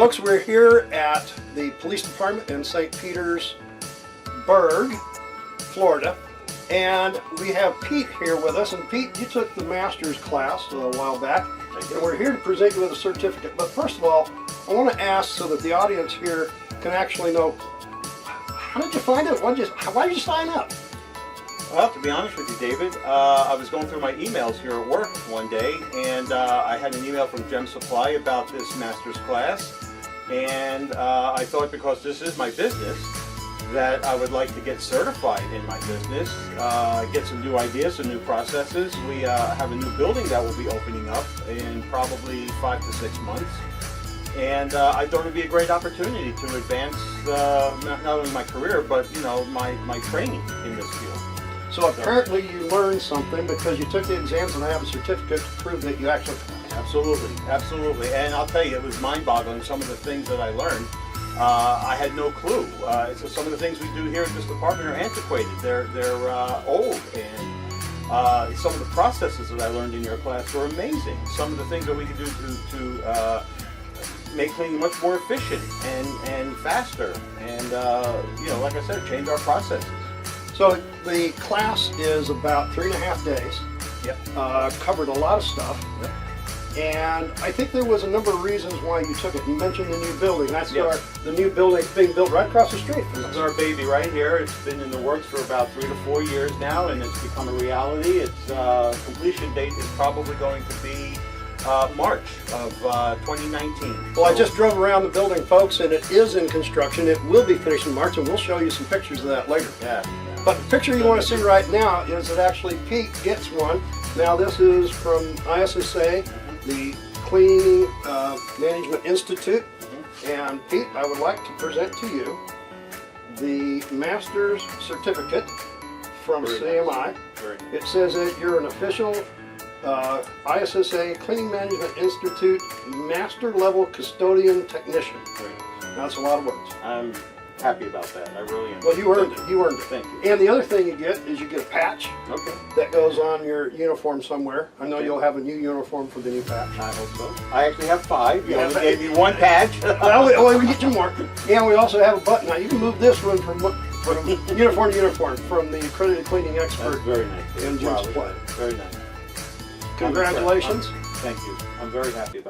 Folks, we're here at the police department in St. Petersburg, Florida, and we have Pete here with us. And Pete, you took the master's class a while back, and we're here to present you with a certificate. But first of all, I want to ask so that the audience here can actually know, how did you find it? Why did you sign up? Well, to be honest with you, David, I was going through my emails here at work one day, and I had an email from Gem Supply about this master's class, and I thought, because this is my business, that I would like to get certified in my business, get some new ideas, some new processes. We have a new building that will be opening up in probably 5 to 6 months. And I thought it would be a great opportunity to advance not only my career, but my training in this field. So apparently you learned something because you took the exams and I have a certificate to prove that you actually. Absolutely, absolutely. And I'll tell you, it was mind-boggling, some of the things that I learned. I had no clue. So some of the things we do here in this department are antiquated. They're old, and some of the processes that I learned in your class were amazing. Some of the things that we can do to make cleaning much more efficient and faster, and like I said, change our processes. So the class is about 3.5 days. Yep. Covered a lot of stuff. Yep. And I think there was a number of reasons why you took it. You mentioned the new building. That's Yes. the new building being built right across the street from This us. is our baby right here. It's been in the works for about 3 to 4 years now, and it's become a reality. Its completion date is probably going to be March of 2019. Well, I just drove around the building, folks, and it is in construction. It will be finished in March, and we'll show you some pictures of that later. Yeah. But the picture you want to see right now is that actually Pete gets one. Now this is from ISSA, the Cleaning Management Institute. And Pete, I would like to present to you the Master's Certificate from CMI. Nice. Very nice. It says that you're an official ISSA Cleaning Management Institute Master Level Custodian Technician. Very nice. Now, that's a lot of words. I'm happy about that. I really am. Well, you earned it. You earned it. Thank you. And the other thing you get is you get a patch Okay. that goes on your uniform somewhere. I know you'll have a new uniform for the new patch. I hope so. I actually have 5. You Yeah, only but- gave me 1 patch. Well, we get you more. And we also have a button. Now you can move this one from uniform to uniform from the accredited cleaning expert. That's very nice. in Gem Wow, Supply. Very nice. Congratulations. Thank you. I'm very happy about it.